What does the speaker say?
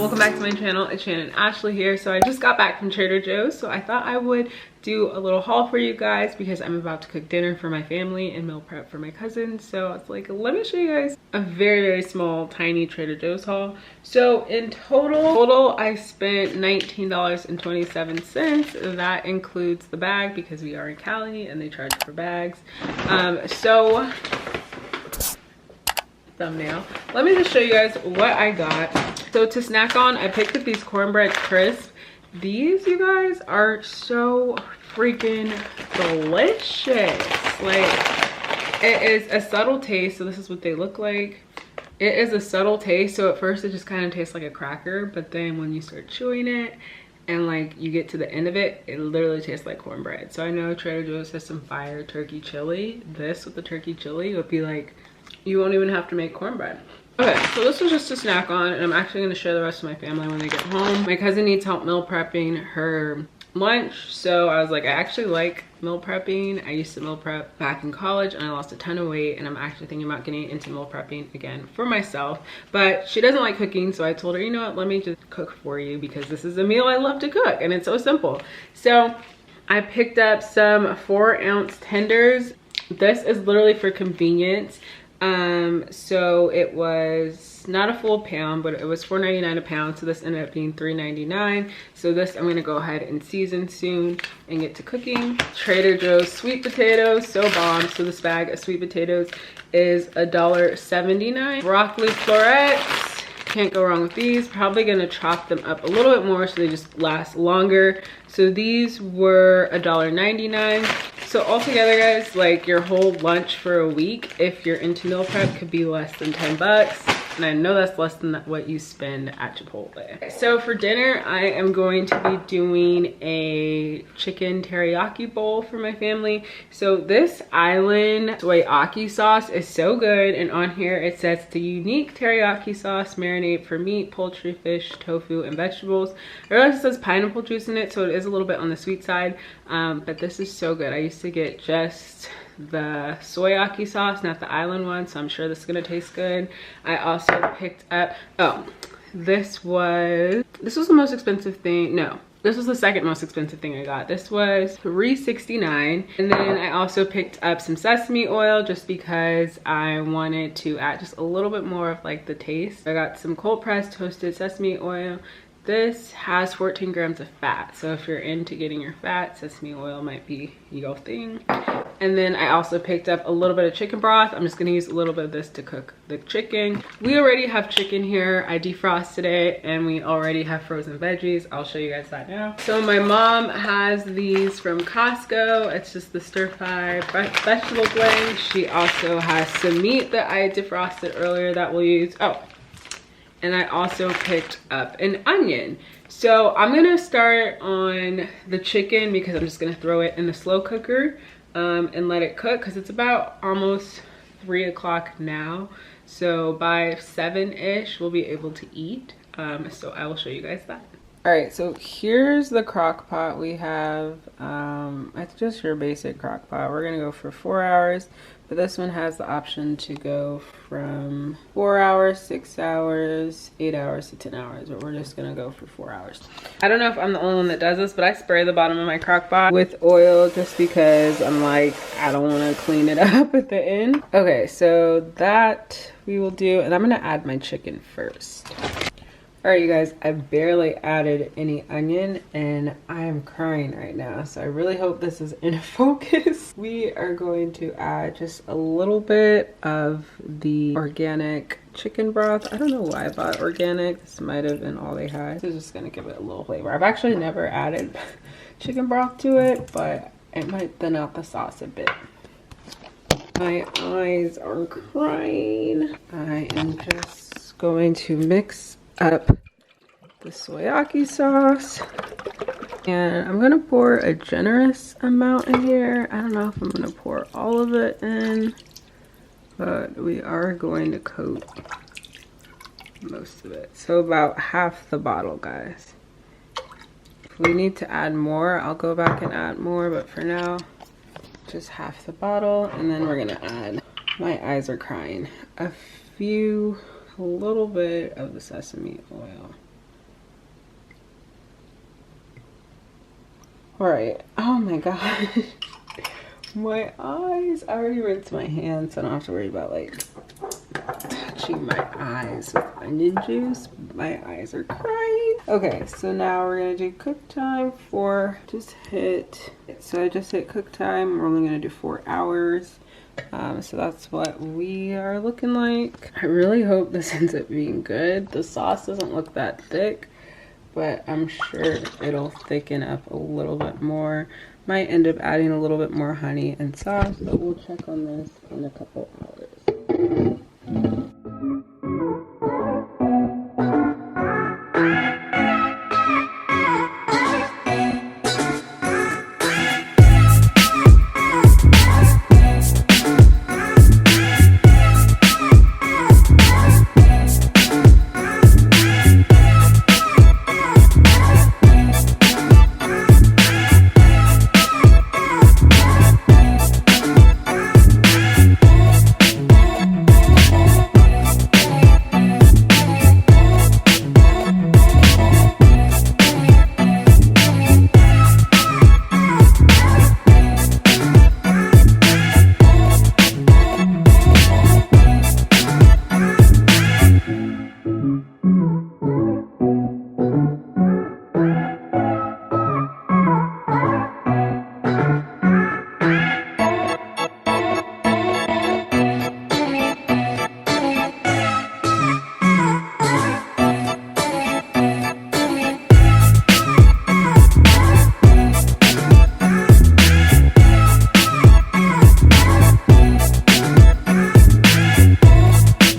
welcome back to my channel. It's Shannon Ashley here. So I just got back from Trader Joe's, so I thought I would do a little haul for you guys because I'm about to cook dinner for my family and meal prep for my cousin. So I was like, let me show you guys a very small tiny Trader Joe's haul. So in total I spent $19.27. That includes the bag because we are in Cali and they charge for bags. Thumbnail, let me just show you guys what I got. So to snack on, I picked up these cornbread crisps. These, you guys, are so freaking delicious. Like, it is a subtle taste. So this is what they look like. It is a subtle taste. So at first it just kind of tastes like a cracker, but then when you start chewing it and like you get to the end of it, it literally tastes like cornbread. So I know Trader Joe's has some fire turkey chili. This with the turkey chili would be like, you won't even have to make cornbread. Okay, so this was just a snack on, and I'm actually gonna share the rest of my family when they get home. My cousin needs help meal prepping her lunch, so I was like, I actually like meal prepping. I used to meal prep back in college and I lost a ton of weight, and I'm actually thinking about getting into meal prepping again for myself. But she doesn't like cooking, so I told her, you know what, let me just cook for you because this is a meal I love to cook and it's so simple. So I picked up some 4-ounce tenders. This is literally for convenience. So it was not a full pound, but it was $4.99 a pound. So this ended up being $3.99. So this I'm gonna go ahead and season soon and get to cooking. Trader Joe's sweet potatoes, so bomb. So this bag of sweet potatoes is $1.79. Broccoli florets, can't go wrong with these. Probably gonna chop them up a little bit more so they just last longer. So these were $1.99. So altogether, guys, like your whole lunch for a week, if you're into meal prep, could be less than 10 bucks. And I know that's less than what you spend at Chipotle. So for dinner, I am going to be doing a chicken teriyaki bowl for my family. So this island soyaki sauce is so good. And on here, it says the unique teriyaki sauce marinade for meat, poultry, fish, tofu, and vegetables. I realize it says pineapple juice in it, so it is a little bit on the sweet side. But this is so good. I used to get just the soyaki sauce, not the island one, so I'm sure this is gonna taste good. I also picked up, this was the most expensive thing. No, this was the second most expensive thing I got. This was $3.69. And then I also picked up some sesame oil just because I wanted to add just a little bit more of like the taste. I got some cold pressed toasted sesame oil. This has 14 grams of fat, so if you're into getting your fat, sesame oil might be your thing. And then I also picked up a little bit of chicken broth. I'm just gonna use a little bit of this to cook the chicken. We already have chicken here. I defrosted it, and we already have frozen veggies. I'll show you guys that now. So my mom has these from Costco. It's just the stir-fry vegetable blend. She also has some meat that I defrosted earlier that we'll use. And I also picked up an onion. So I'm gonna start on the chicken because I'm just gonna throw it in the slow cooker and let it cook because it's about almost 3 o'clock now. So by 7-ish, we'll be able to eat. So I will show you guys that. All right, so here's the crock pot we have. It's just your basic crock pot. We're gonna go for 4 hours. But this one has the option to go from 4 hours, 6 hours, 8 hours to 10 hours, but we're just gonna go for 4 hours. I don't know if I'm the only one that does this, but I spray the bottom of my crock pot with oil just because I'm like, I don't wanna clean it up at the end. Okay, so that we will do, and I'm gonna add my chicken first. All right, you guys, I barely added any onion and I am crying right now. So I really hope this is in focus. We are going to add just a little bit of the organic chicken broth. I don't know why I bought organic. This might have been all they had. This is just gonna give it a little flavor. I've actually never added chicken broth to it, but it might thin out the sauce a bit. My eyes are crying. I am just going to mix up the soyaki sauce, and I'm gonna pour a generous amount in here. I don't know if I'm gonna pour all of it in, but we are going to coat most of it. So about half the bottle, guys. If we need to add more, I'll go back and add more, but for now, just half the bottle. And then we're gonna add, my eyes are crying, a little bit of the sesame oil. All right. Oh my gosh. My eyes. I already rinsed my hands, so I don't have to worry about like touching my eyes with onion juice. My eyes are crying. Okay, so now we're gonna do cook time for so I just hit cook time. We're only gonna do 4 hours. So that's what we are looking like. I really hope this ends up being good. The sauce doesn't look that thick, but I'm sure it'll thicken up a little bit more. Might end up adding a little bit more honey and sauce, but we'll check on this in a couple hours.